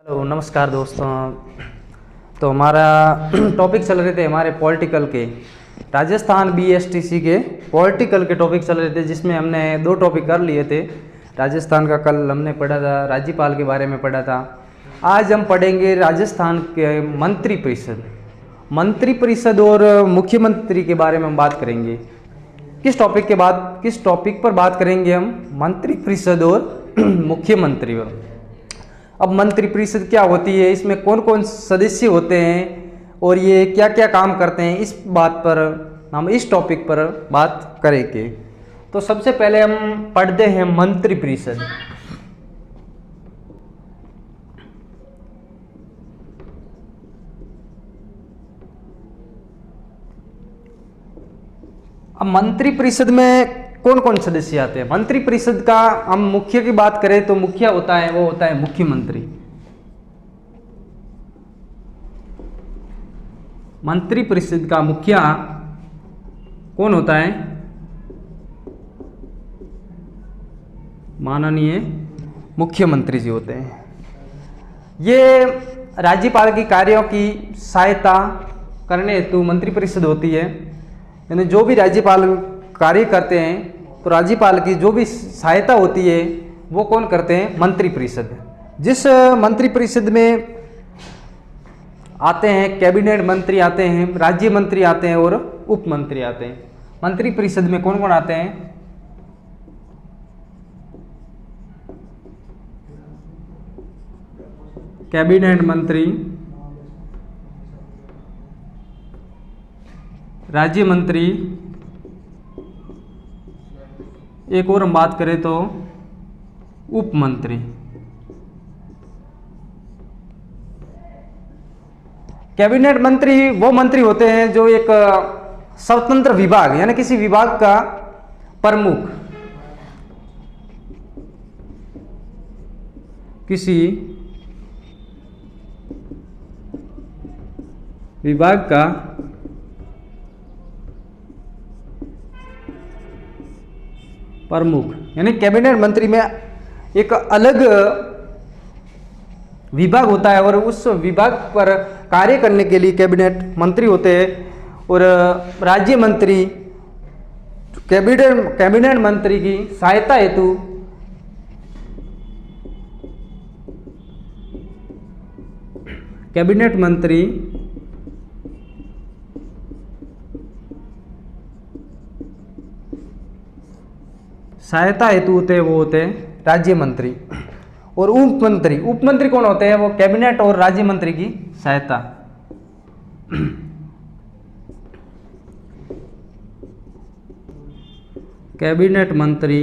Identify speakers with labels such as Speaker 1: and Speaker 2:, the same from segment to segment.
Speaker 1: Hello नमस्कार दोस्तों। तो हमारा टॉपिक चल रहे थे हमारे पॉलिटिकल के, राजस्थान बीएसटीसी के पॉलिटिकल के टॉपिक चल रहे थे, जिसमें हमने 2 टॉपिक कर लिए थे। राजस्थान का कल हमने पढ़ा था, राज्यपाल के बारे में पढ़ा था। आज हम पढ़ेंगे राजस्थान के मंत्री परिषद और मुख्यमंत्री के बारे में हम बात करेंगे। किस टॉपिक पर बात करेंगे हम? मंत्री परिषद और मुख्यमंत्री पर। अब मंत्री परिषद क्या होती है, इसमें कौन कौन सदस्य होते हैं और ये क्या क्या काम करते हैं, इस बात पर हम इस टॉपिक पर बात करेंगे। तो सबसे पहले हम पढ़ते हैं मंत्री परिषद। अब मंत्री परिषद में कौन कौन सदस्य आते हैं? मंत्री परिषद का हम मुख्य की बात करें तो मुखिया होता है, वो होता है मुख्यमंत्री। मंत्री परिषद का मुखिया कौन होता है? माननीय मुख्यमंत्री जी होते हैं। ये राज्यपाल के कार्यों की सहायता करने हेतु मंत्री परिषद होती है। यानी जो भी राज्यपाल कार्य करते हैं तो राज्यपाल की जो भी सहायता होती है वो कौन करते हैं? मंत्री परिषद। जिस मंत्री परिषद में आते हैं कैबिनेट मंत्री आते हैं, राज्य मंत्री आते हैं और उप मंत्री आते हैं। मंत्री परिषद में कौन कौन आते हैं? कैबिनेट मंत्री, राज्य मंत्री, एक और हम बात करें तो उप मंत्री। कैबिनेट मंत्री वो मंत्री होते हैं जो एक स्वतंत्र विभाग यानी किसी विभाग का प्रमुख, किसी विभाग का प्रमुख, यानी कैबिनेट मंत्री में एक अलग विभाग होता है और उस विभाग पर कार्य करने के लिए कैबिनेट मंत्री होते हैं। और राज्य मंत्री कैबिनेट मंत्री की सहायता हेतु कैबिनेट मंत्री सहायता हेतु होते हैं, वो होते हैं राज्य मंत्री। और उप मंत्री कौन होते हैं? वो कैबिनेट और राज्य मंत्री की सहायता। कैबिनेट मंत्री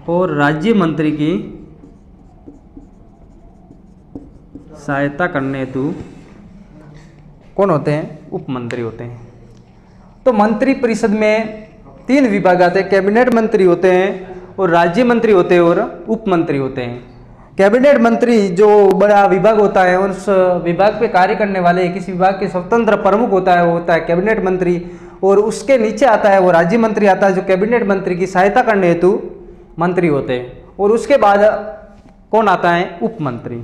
Speaker 1: और राज्य मंत्री की सहायता करने हेतु कौन होते हैं? उप मंत्री होते हैं। तो मंत्री परिषद में 3 विभाग आते हैं। कैबिनेट मंत्री होते हैं और राज्य मंत्री होते हैं और उप मंत्री होते हैं। कैबिनेट मंत्री जो बड़ा विभाग होता है, उस विभाग पे कार्य करने वाले किसी विभाग के स्वतंत्र प्रमुख होता है, वो होता है कैबिनेट मंत्री। और उसके नीचे आता है वो राज्य मंत्री आता है, जो कैबिनेट मंत्री की सहायता करने हेतु मंत्री होते हैं। और उसके बाद कौन आता है? उप मंत्री।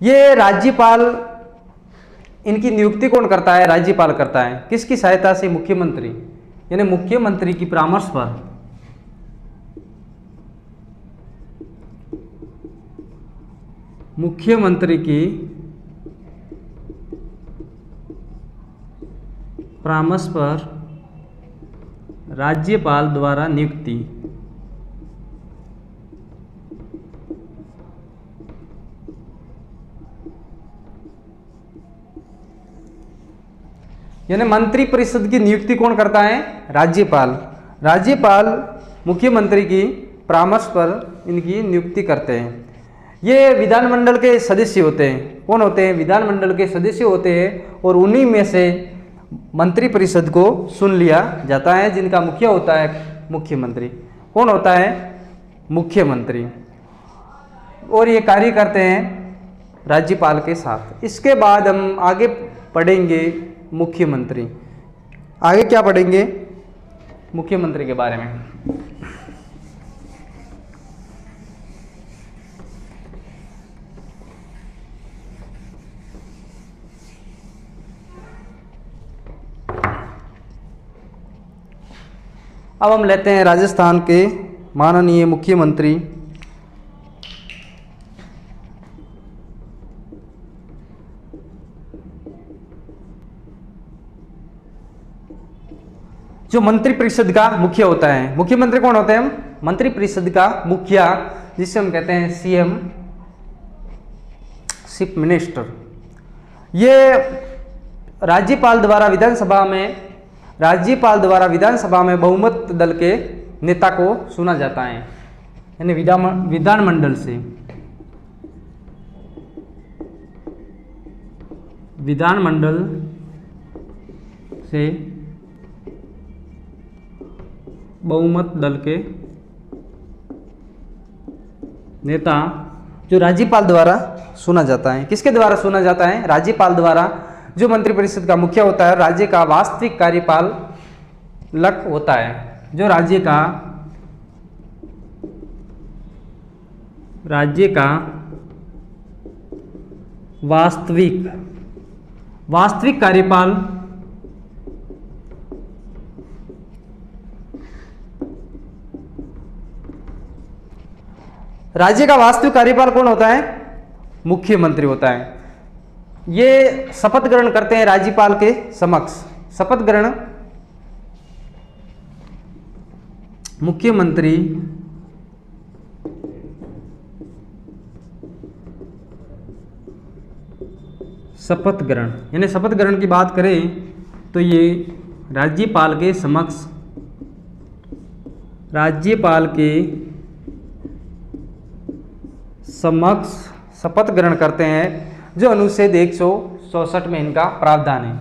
Speaker 1: ये राज्यपाल, इनकी नियुक्ति कौन करता है? राज्यपाल करता है। किसकी सहायता से? मुख्यमंत्री, यानी मुख्यमंत्री की परामर्श पर मुख्यमंत्री की परामर्श पर राज्यपाल द्वारा नियुक्ति। यानी मंत्री परिषद की नियुक्ति कौन करता है? राज्यपाल। राज्यपाल मुख्यमंत्री की परामर्श पर इनकी नियुक्ति करते हैं। ये विधानमंडल के सदस्य होते हैं। कौन होते हैं? विधानमंडल के सदस्य होते हैं और उन्हीं में से मंत्री परिषद को चुन लिया जाता है, जिनका मुखिया होता है मुख्यमंत्री। कौन होता है? मुख्यमंत्री। और ये कार्य करते हैं राज्यपाल के साथ। इसके बाद हम आगे पढ़ेंगे मुख्यमंत्री। आगे क्या पढ़ेंगे? मुख्यमंत्री के बारे में। अब हम लेते हैं राजस्थान के माननीय मुख्यमंत्री जो मंत्रिपरिषद का मुखिया होता है। मुख्यमंत्री कौन होते हैं? मंत्रिपरिषद का मुखिया, जिसे हम कहते हैं सीएम, चीफ मिनिस्टर। ये राज्यपाल द्वारा विधानसभा में बहुमत दल के नेता को चुना जाता है, यानी विधानमंडल से बहुमत दल के नेता जो राज्यपाल द्वारा चुना जाता है। किसके द्वारा चुना जाता है? राज्यपाल द्वारा। जो मंत्रिपरिषद का मुखिया होता है, राज्य का वास्तविक कार्यपालक होता है। जो राज्य का वास्तविक कार्यपाल राज्य का वास्तविक कार्यपाल कौन होता है? मुख्यमंत्री होता है। ये शपथ ग्रहण करते हैं राज्यपाल के समक्ष। शपथ ग्रहण मुख्यमंत्री शपथ ग्रहण, यानी शपथ ग्रहण की बात करें तो ये राज्यपाल के समक्ष शपथ ग्रहण करते हैं, जो अनुच्छेद 164 में इनका प्रावधान है।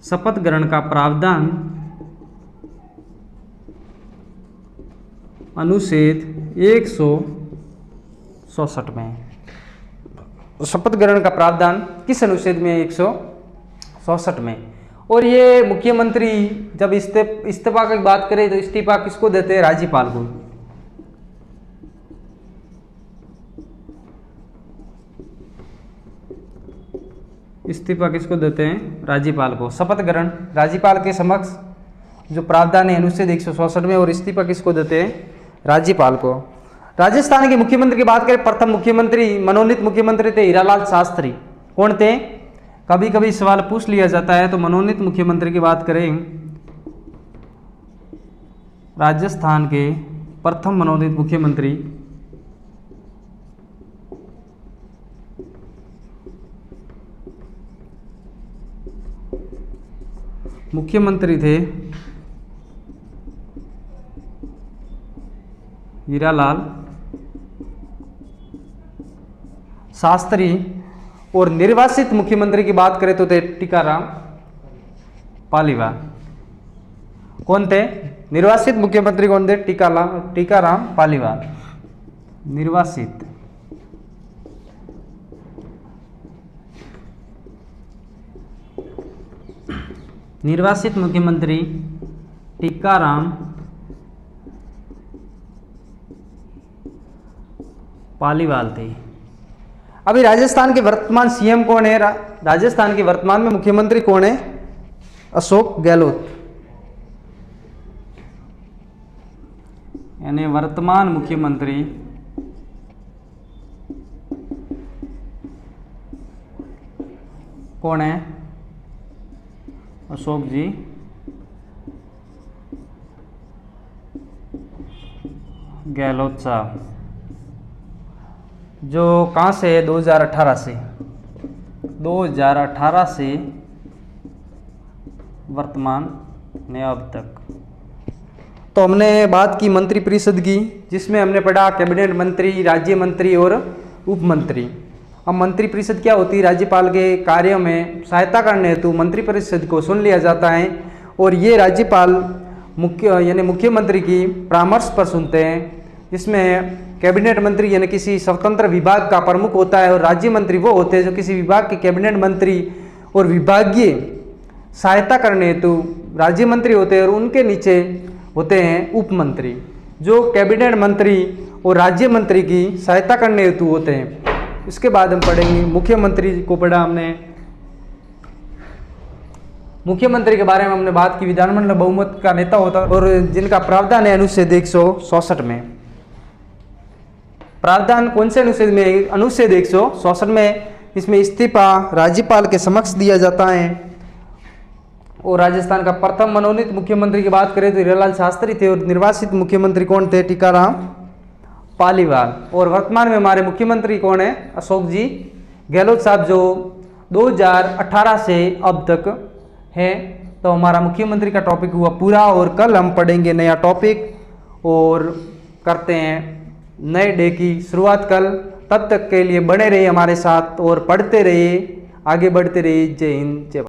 Speaker 1: शपथ ग्रहण का प्रावधान अनुच्छेद 164 में। शपथ ग्रहण का प्रावधान किस अनुच्छेद में? 164 में। और ये मुख्यमंत्री जब इस्तीफा की बात करें तो इस्तीफा किसको देते हैं? राज्यपाल को। इस्तीफा किसको देते हैं? राज्यपाल को। शपथ ग्रहण राज्यपाल के समक्ष जो प्रावधान है अनुच्छेद 164 में, और इस्तीफा किसको देते हैं? राज्यपाल को। राजस्थान के मुख्यमंत्री की बात करें, प्रथम मुख्यमंत्री मनोनीत मुख्यमंत्री थे हीरालाल शास्त्री। कौन थे? कभी कभी सवाल पूछ लिया जाता है, तो मनोनीत मुख्यमंत्री की बात करें, राजस्थान के प्रथम मनोनीत मुख्यमंत्री थे हीरालाल शास्त्री। और निर्वासित मुख्यमंत्री की बात करें तो थे टीकाराम पालीवाल। कौन थे? निर्वासित मुख्यमंत्री कौन थे? टीकाराम पालीवाल। निर्वासित मुख्यमंत्री टीकाराम पालीवाल थे। अभी राजस्थान के वर्तमान सीएम कौन है? राजस्थान के वर्तमान में मुख्यमंत्री कौन है? अशोक गहलोत। यानी वर्तमान मुख्यमंत्री कौन है? अशोक जी गहलोत साहब, जो कहाँ से है? 2018 से वर्तमान ने अब तक। तो हमने बात की मंत्रिपरिषद की, जिसमें हमने पढ़ा कैबिनेट मंत्री, राज्य मंत्री और उप मंत्री। अब मंत्रिपरिषद क्या होती है? राज्यपाल के कार्यों में सहायता करने हेतु मंत्रिपरिषद को चुन लिया जाता है, और ये राज्यपाल यानी मुख्यमंत्री की परामर्श पर सुनते हैं। इसमें कैबिनेट मंत्री यानी किसी स्वतंत्र विभाग का प्रमुख होता है, और राज्य मंत्री वो होते हैं जो किसी विभाग के कैबिनेट मंत्री और विभागीय सहायता करने हेतु राज्य मंत्री होते हैं और उनके नीचे होते हैं उप मंत्री, जो कैबिनेट मंत्री और राज्य मंत्री की सहायता करने हेतु होते हैं। इसके बाद हम पढ़ेंगे मुख्यमंत्री को पढ़ा हमने। मुख्यमंत्री के बारे में हमने बात की, विधानमंडल बहुमत का नेता होता है और जिनका प्रावधान है अनुच्छेद 164 में। प्रावधान कौन से अनुच्छेद में? अनुच्छेद 164 में। इसमें इस्तीफा राज्यपाल के समक्ष दिया जाता है। और राजस्थान का प्रथम मनोनीत मुख्यमंत्री की बात करें तो हीरालाल शास्त्री थे और निर्वाचित मुख्यमंत्री कौन थे? टीकाराम पालीवाल। और वर्तमान में हमारे मुख्यमंत्री कौन है? अशोक जी गहलोत साहब, जो 2018 से अब तक है। तो हमारा मुख्यमंत्री का टॉपिक हुआ पूरा और कल हम पढ़ेंगे नया टॉपिक और करते हैं नए डे की शुरुआत कल। तब तक के लिए बने रहिए हमारे साथ और पढ़ते रहिए, आगे बढ़ते रहिए। जय हिंद, जय भारत।